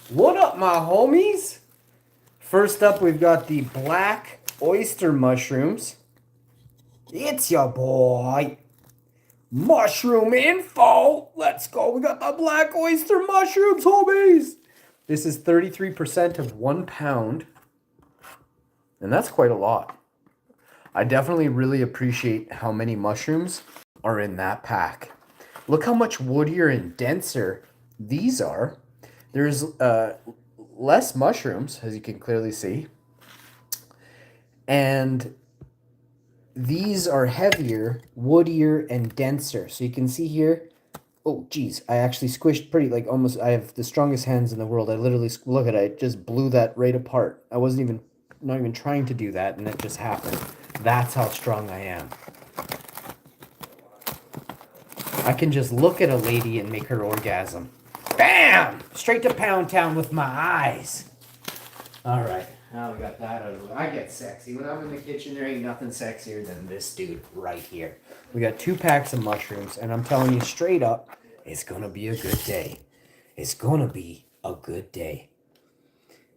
What up, my homies? First up, we've got the black oyster mushrooms. It's your boy, Mushroom Info. Let's go. We got the black oyster mushrooms, homies. This is 33% of 1 pound, and that's quite a lot. I definitely really appreciate how many mushrooms are in that pack. Look how much woodier and denser these are. There's less mushrooms, as you can clearly see. And these are heavier, woodier, and denser. So you can see here, oh geez, I actually squished pretty, like almost, I have the strongest hands in the world. I literally, look at it, I just blew that right apart. I wasn't even, not even trying to do that, and it just happened. That's how strong I am. I can just look at a lady and make her orgasm. Bam! Straight to Pound Town with my eyes. All right, now we got that out of the way. I get sexy. When I'm in the kitchen, there ain't nothing sexier than this dude right here. We got 2 packs of mushrooms, and I'm telling you straight up, it's gonna be a good day. It's gonna be a good day.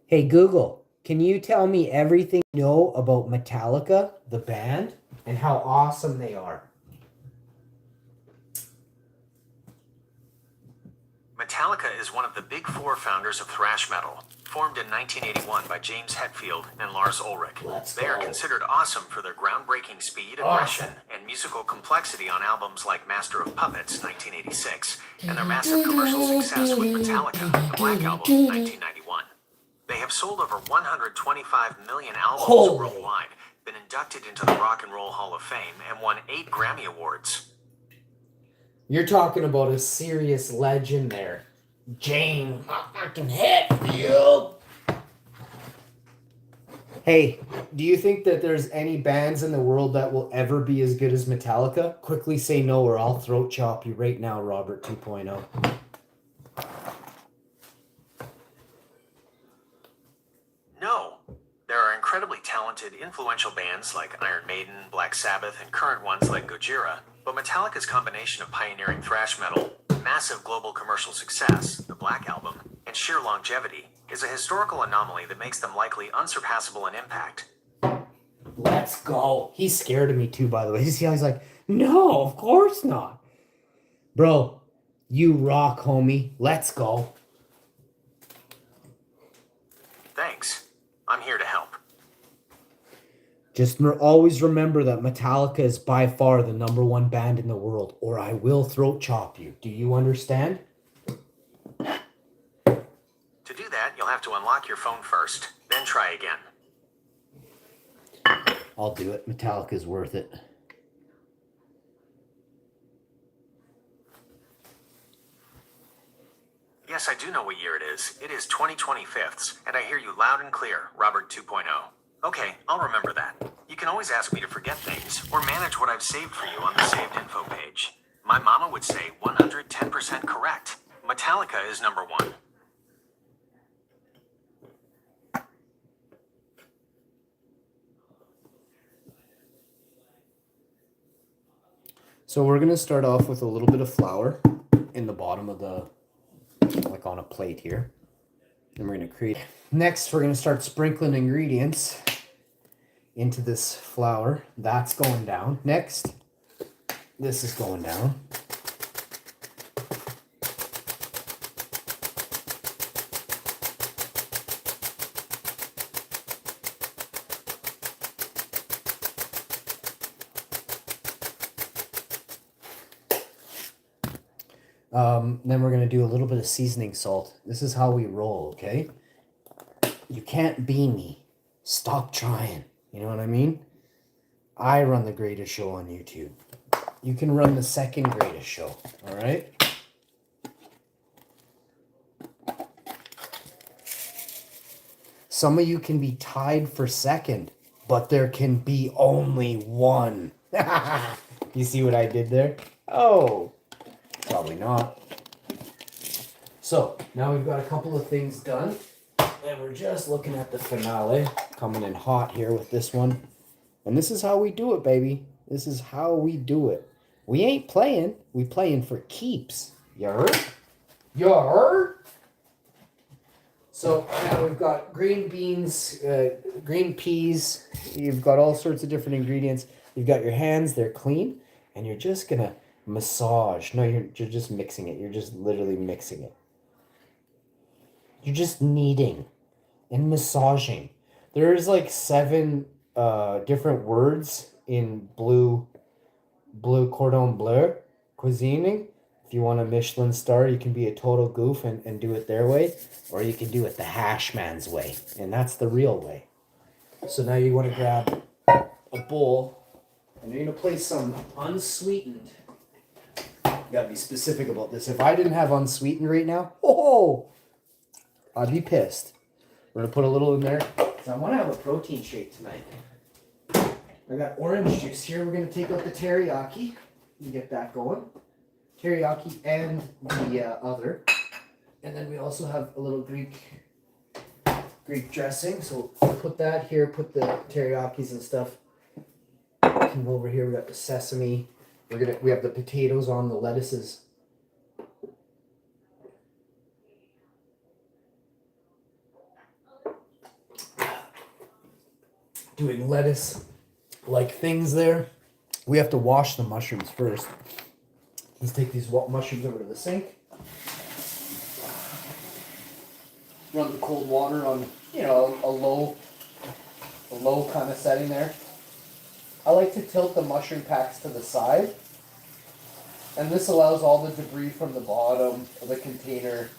Hey, Google, can you tell me everything you know about Metallica, the band, and how awesome they are? Metallica is one of the big 4 founders of thrash metal, formed in 1981 by James Hetfield and Lars Ulrich. They are considered awesome for their groundbreaking speed, aggression, and musical complexity on albums like Master of Puppets, 1986, and their massive commercial success with Metallica, the Black Album, 1991. They have sold over 125 million albums worldwide, been inducted into the Rock and Roll Hall of Fame, and won 8 Grammy Awards. You're talking about a serious legend there. James fucking Hetfield. Hey, do you think that there's any bands in the world that will ever be as good as Metallica? Quickly say no or I'll throat chop you right now, Robert 2.0. No. There are incredibly talented, influential bands like Iron Maiden, Black Sabbath, and current ones like Gojira, but Metallica's combination of pioneering thrash metal, massive global commercial success, the Black Album, and sheer longevity is a historical anomaly that makes them likely unsurpassable in impact. Let's go. He's scared of me too, by the way. You see how he's like, no, of course not. Bro, you rock, homie. Let's go. Thanks. I'm here to help. Just always remember that Metallica is by far the #1 band in the world, or I will throat chop you. Do you understand? To do that, you'll have to unlock your phone first, then try again. I'll do it. Metallica's worth it. Yes, I do know what year it is. It is 2025, and I hear you loud and clear, Robert 2.0. Okay, I'll remember that. You can always ask me to forget things, or manage what I've saved for you on the saved info page. My mama would say 110% correct. Metallica is #1. So we're going to start off with a little bit of flour in the bottom of the, like on a plate here. And we're going to create. Next, we're going to start sprinkling ingredients into this flour. That's going down. Next, this is going down. Then we're going to do a little bit of seasoning salt. This is how we roll, okay? You can't be me. Stop trying. You know what I mean? I run the greatest show on YouTube. You can run the second greatest show, all right? Some of you can be tied for second, but there can be only one. You see what I did there? Oh, probably not. So, now we've got a couple of things done, and we're just looking at the finale. Coming in hot here with this one. And this is how we do it, baby. This is how we do it. We ain't playing. We playing for keeps. You heard? You heard? So now we've got green beans, green peas. You've got all sorts of different ingredients. You've got your hands, they're clean, and you're just gonna massage. No, you're just mixing it. You're just literally mixing it. You're just kneading and massaging. There's like 7 different words in blue cordon bleu cuisining. If you want a Michelin star, you can be a total goof and do it their way, or you can do it the Hashman's way, and that's the real way. So now you want to grab a bowl, and you're going to place some unsweetened. You got to be specific about this. If I didn't have unsweetened right now, I'd be pissed. We're going to put a little in there, because I want to have a protein shake tonight. I got orange juice here. We're going to take out the teriyaki and get that going. Teriyaki and the other. And then we also have a little Greek dressing. So we'll put that here, put the teriyakis and stuff. Come over here, we got the sesame. We have the potatoes on, the lettuces. Doing lettuce like things there. We have to wash the mushrooms first. Let's take these mushrooms over to the sink. Run the cold water on, a low kind of setting there. I like to tilt the mushroom packs to the side. And this allows all the debris from the bottom of the container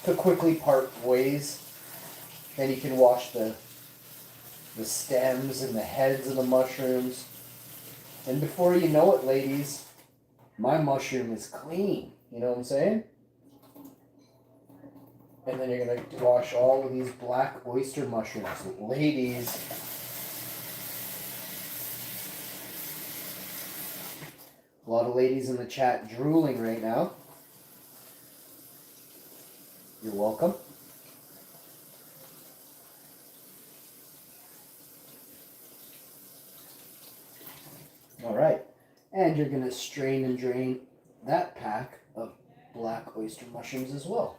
to quickly part ways. Then you can wash the stems and the heads of the mushrooms. And before you know it, ladies, my mushroom is clean. You know what I'm saying? And then you're going to wash all of these black oyster mushrooms. Ladies, a lot of ladies in the chat drooling right now. You're welcome. All right, and you're going to strain and drain that pack of black oyster mushrooms as well.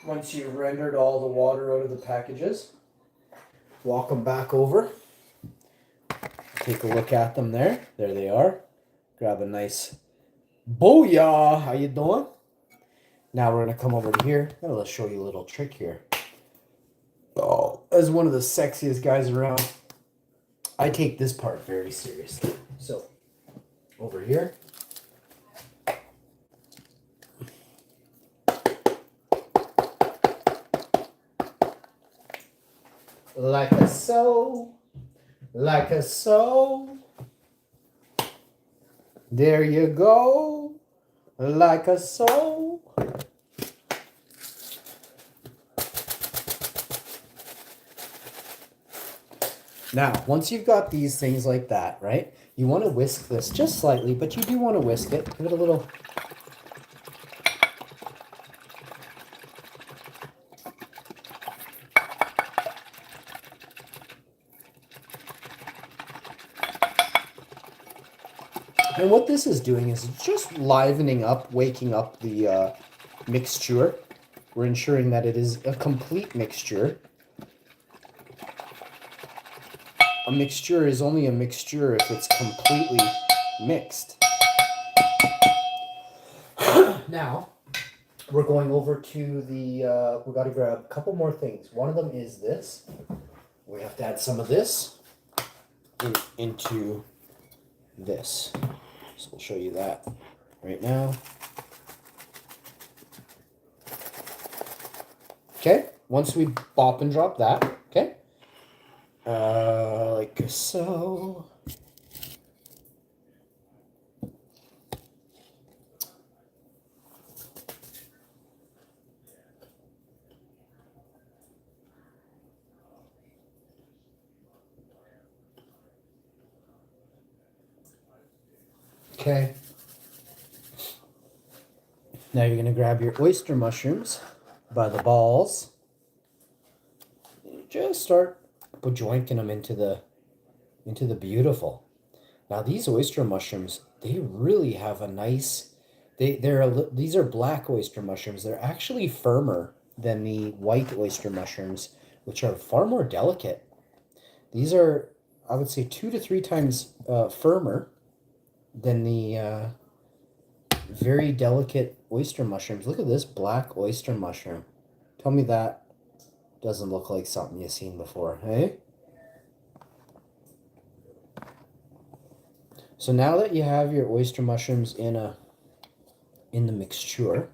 Once you've rendered all the water out of the packages, walk them back over. Take a look at them there. There they are. Grab a nice booyah. How you doing? Now we're going to come over to here. I'm going to show you a little trick here. Oh, as one of the sexiest guys around, I take this part very seriously. So, over here. Like a so. Like a so. There you go. Like a so. Now, once you've got these things like that, right, you want to whisk this just slightly, but you do want to whisk it. Give it a little. And what this is doing is just livening up, waking up the mixture. We're ensuring that it is a complete mixture. A mixture is only a mixture if it's completely mixed. Now, we're going over to the, we got to grab a couple more things. One of them is this. We have to add some of this into this. So we'll show you that right now. Okay, once we bop and drop that, okay? Like so. Okay. Now you're going to grab your oyster mushrooms by the balls. Just start jointing them into the beautiful. Now these oyster mushrooms, they really have a nice, these are black oyster mushrooms. They're actually firmer than the white oyster mushrooms, which are far more delicate. These are, I would say, 2 to 3 times firmer than the very delicate oyster mushrooms. Look at this black oyster mushroom. Tell me that doesn't look like something you've seen before, hey? So now that you have your oyster mushrooms in the mixture,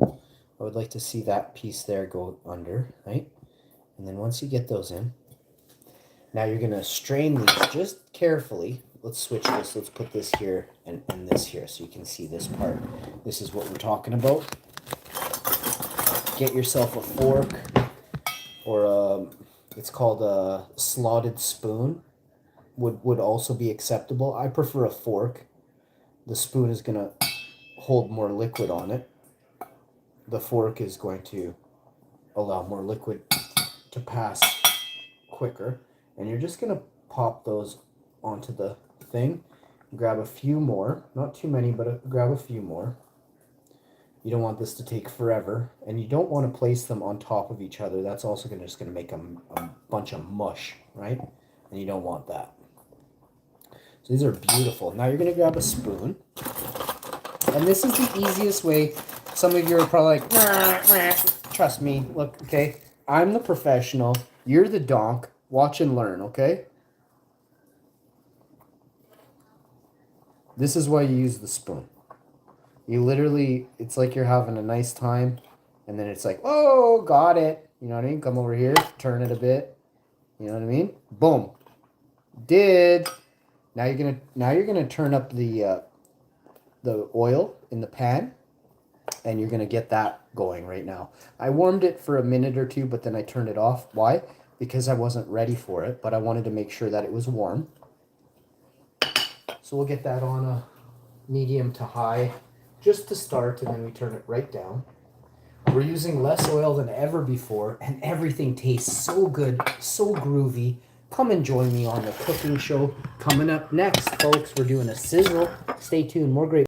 I would like to see that piece there go under, right? And then once you get those in, now you're gonna strain these just carefully. Let's switch this. Let's put this here and this here so you can see this part. This is what we're talking about. Get yourself a fork or it's called a slotted spoon. Would also be acceptable. I prefer a fork. The spoon is gonna hold more liquid on it. The fork is going to allow more liquid to pass quicker. And you're just gonna pop those onto the thing. Grab a few more, not too many, but grab a few more. You don't want this to take forever, and you don't want to place them on top of each other. That's also just gonna make a bunch of mush, right? And you don't want that. So these are beautiful. Now you're gonna grab a spoon, and this is the easiest way. Some of you are probably like, nah. Trust me. Look, okay, I'm the professional. You're the donk. Watch and learn, okay? This is why you use the spoon. You literally, it's like you're having a nice time, and then it's like, oh, got it. You know what I mean? Come over here, turn it a bit. You know what I mean? Boom. Did. Now you're gonna turn up the oil in the pan, and you're gonna get that going right now. I warmed it for a minute or two, but then I turned it off. Why? Because I wasn't ready for it, but I wanted to make sure that it was warm. So we'll get that on a medium to high just to start, and then we turn it right down. We're using less oil than ever before, and everything tastes so good, so groovy. Come and join me on the cooking show coming up next, folks. We're doing a sizzle. Stay tuned. More great